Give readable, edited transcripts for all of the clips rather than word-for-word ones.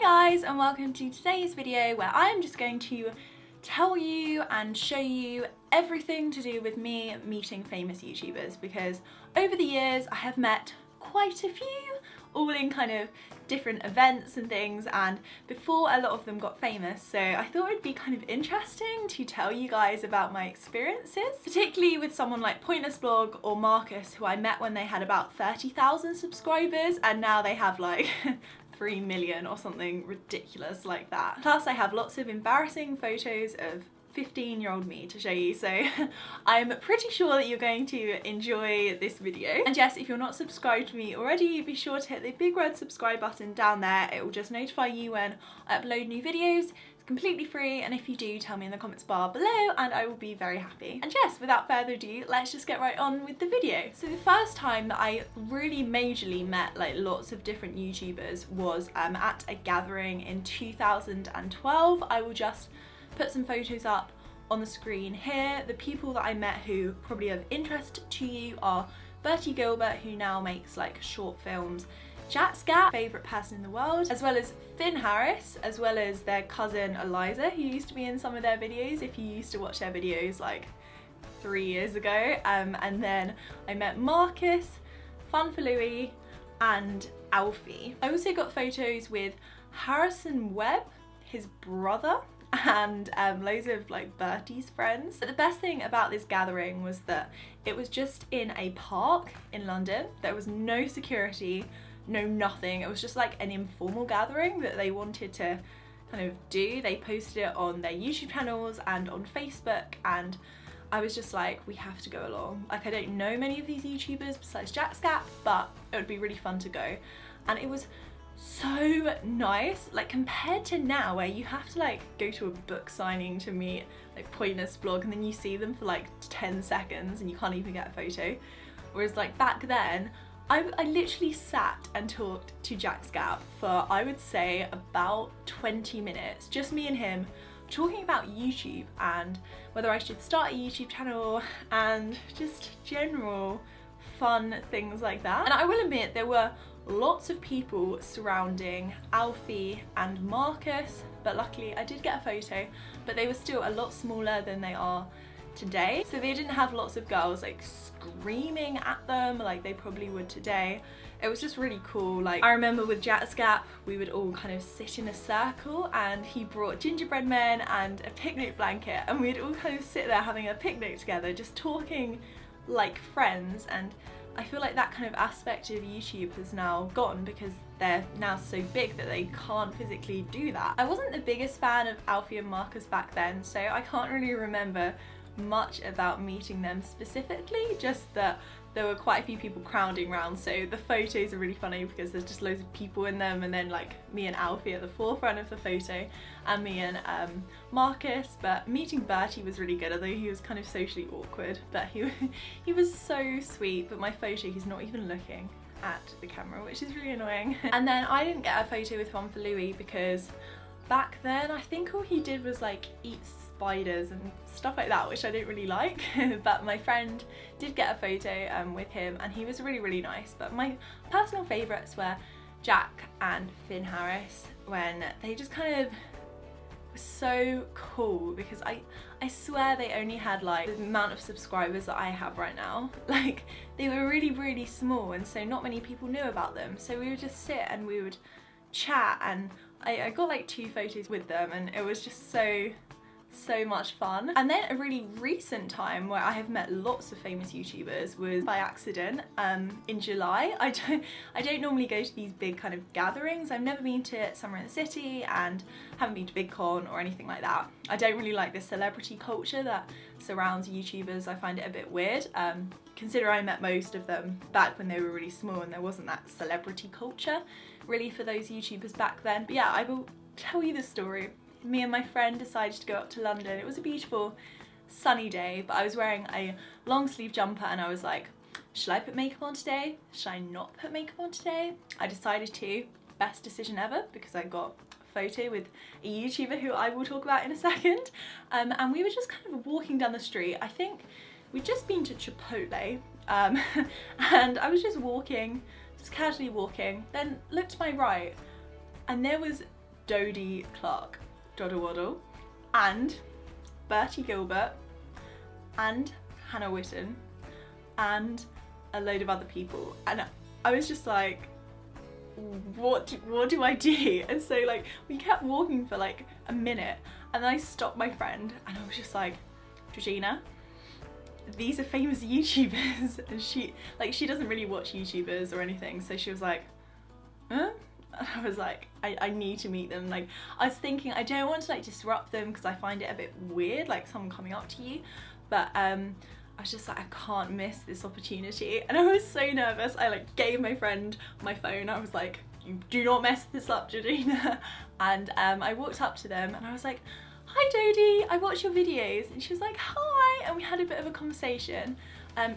Hi guys, and welcome to today's video where I'm just going to tell you and show you everything to do with me meeting famous YouTubers, because over the years I have met quite a few, all in kind of different events and things, and before a lot of them got famous, so I thought it'd be kind of interesting to tell you guys about my experiences, particularly with someone like PointlessBlog or Marcus, who I met when they had about 30,000 subscribers and now they have like 3 million or something ridiculous like that. Plus I have lots of embarrassing photos of 15-year-old me to show you, so I'm pretty sure that you're going to enjoy this video. And yes, if you're not subscribed to me already, be sure to hit the big red subscribe button down there. It will just notify you when I upload new videos. It's completely free, and if you do, tell me in the comments bar below and I will be very happy. And yes, without further ado, let's just get right on with the video. So the first time that I really majorly met like lots of different YouTubers was at a gathering in 2012. I will just put some photos up on the screen here. The people that I met who probably of interest to you are Bertie Gilbert, who now makes like short films, Jack Scat, favourite person in the world, as well as Finn Harris, as well as their cousin Eliza, who used to be in some of their videos if you used to watch their videos like 3 years ago. And then I met Marcus, Fun for Louie, and Alfie. I also got photos with Harrison Webb, his brother, and loads of like Bertie's friends. But the best thing about this gathering was that it was just in a park in London. There was no security, no nothing. It was just like an informal gathering that they wanted to kind of do. They posted it on their YouTube channels and on Facebook, and I was just like, we have to go along. Like, I don't know many of these YouTubers besides Jack Scat, but it would be really fun to go. And it was so nice, like compared to now where you have to like go to a book signing to meet like PointlessBlog and then you see them for like 10 seconds and you can't even get a photo. Whereas like back then, I literally sat and talked to Jack Scat for, I would say, about 20 minutes, just me and him, talking about YouTube and whether I should start a YouTube channel and just general fun things like that. And I will admit, there were lots of people surrounding Alfie and Marcus, but luckily I did get a photo, but they were still a lot smaller than they are today, so they didn't have lots of girls like screaming at them like they probably would today. It was just really cool. Like, I remember with Jack Scat, we would all kind of sit in a circle and he brought gingerbread men and a picnic blanket, and we'd all kind of sit there having a picnic together, just talking like friends. And I feel like that kind of aspect of YouTube has now gone because they're now so big that they can't physically do that. I wasn't the biggest fan of Alfie and Marcus back then, so I can't really remember much about meeting them specifically, just that there were quite a few people crowding around, so the photos are really funny because there's just loads of people in them, and then like me and Alfie at the forefront of the photo and me and Marcus. But meeting Bertie was really good, although he was kind of socially awkward, but he was so sweet. But my photo, he's not even looking at the camera, which is really annoying. And then I didn't get a photo with Fun for Louie because back then I think all he did was like eat spiders and stuff like that, which I don't really like. But my friend did get a photo with him and he was really nice. But my personal favourites were Jack and Finn Harris, when they just kind of were so cool, because I swear they only had like the amount of subscribers that I have right now. Like, they were really small, and so not many people knew about them, so we would just sit and we would chat, and I got like 2 photos with them, and it was just so much fun. And then a really recent time where I have met lots of famous YouTubers was by accident in July. I don't normally go to these big kind of gatherings. I've never been to Summer in the City and haven't been to VidCon or anything like that. I don't really like the celebrity culture that surrounds YouTubers. I find it a bit weird. Consider I met most of them back when they were really small and there wasn't that celebrity culture really for those YouTubers back then. But yeah, I will tell you the story. Me and my friend decided to go up to London. It was a beautiful sunny day, but I was wearing a long sleeve jumper and I was like, should I put makeup on today? Should I not put makeup on today? I decided to. Best decision ever, because I got a photo with a YouTuber who I will talk about in a second. And we were just kind of walking down the street. I think we'd just been to Chipotle, and I was just walking, just casually walking, then looked to my right and there was Dodie Clark, Doddle Waddle, and Bertie Gilbert, and Hannah Witten, and a load of other people. And I was just like, what do I do? And so like we kept walking for like a minute, and then I stopped my friend and I was just like, Georgina, these are famous YouTubers. And she doesn't really watch YouTubers or anything, so she was like, huh? And I was like, I need to meet them. Like, I was thinking I don't want to like disrupt them because I find it a bit weird, like someone coming up to you, but I was just like, I can't miss this opportunity. And I was so nervous. I like gave my friend my phone. I was like, you do not mess this up, Georgina. And I walked up to them and I was like, hi Dodie, I watch your videos. And she was like, hi, and we had a bit of a conversation.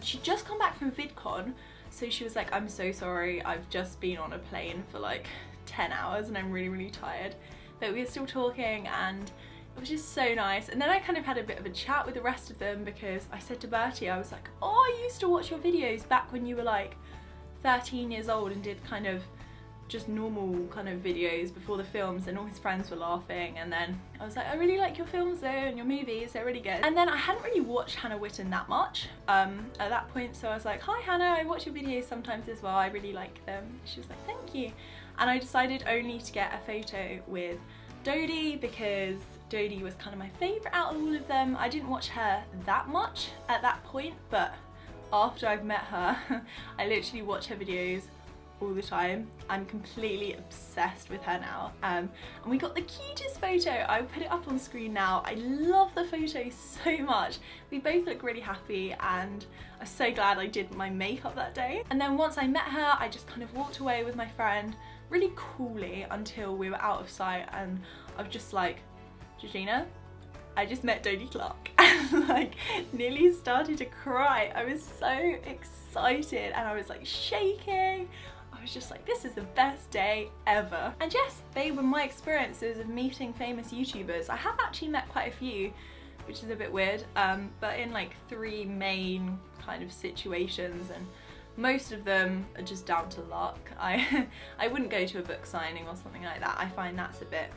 She'd just come back from VidCon, so she was like, I'm so sorry, I've just been on a plane for like 10 hours and I'm really, really tired. But we were still talking and it was just so nice. And then I kind of had a bit of a chat with the rest of them because I said to Bertie, I was like, oh, I used to watch your videos back when you were like 13 years old and did kind of just normal kind of videos before the films, and all his friends were laughing. And then I was like, I really like your films though and your movies, they're really good. And then I hadn't really watched Hannah Witten that much at that point, so I was like, hi Hannah, I watch your videos sometimes as well, I really like them. She was like, thank you. And I decided only to get a photo with Dodie because Dodie was kind of my favourite out of all of them. I didn't watch her that much at that point, but after I've met her, I literally watch her videos all the time. I'm completely obsessed with her now. And we got the cutest photo. I put it up on screen now. I love the photo so much. We both look really happy and I'm so glad I did my makeup that day. And then once I met her, I just kind of walked away with my friend really coolly until we were out of sight, and I was just like, Georgina, I just met Dodie Clark, and like nearly started to cry. I was so excited and I was like shaking. I was just like, this is the best day ever. And yes, they were my experiences of meeting famous YouTubers. I have actually met quite a few, which is a bit weird, but in like 3 main kind of situations, and most of them are just down to luck. I wouldn't go to a book signing or something like that. I find that's a bit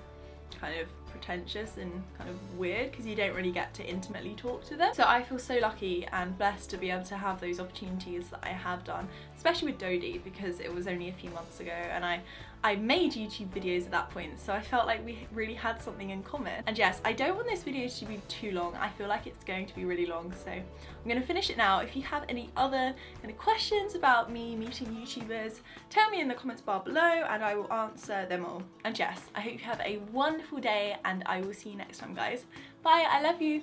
kind of pretentious and kind of weird because you don't really get to intimately talk to them. So I feel so lucky and blessed to be able to have those opportunities that I have done, especially with Dodie, because it was only a few months ago and I made YouTube videos at that point, so I felt like we really had something in common. And yes, I don't want this video to be too long. I feel like it's going to be really long, so I'm going to finish it now. If you have any other kind of questions about me meeting YouTubers, tell me in the comments bar below and I will answer them all. And yes, I hope you have a wonderful day and I will see you next time, guys. Bye, I love you.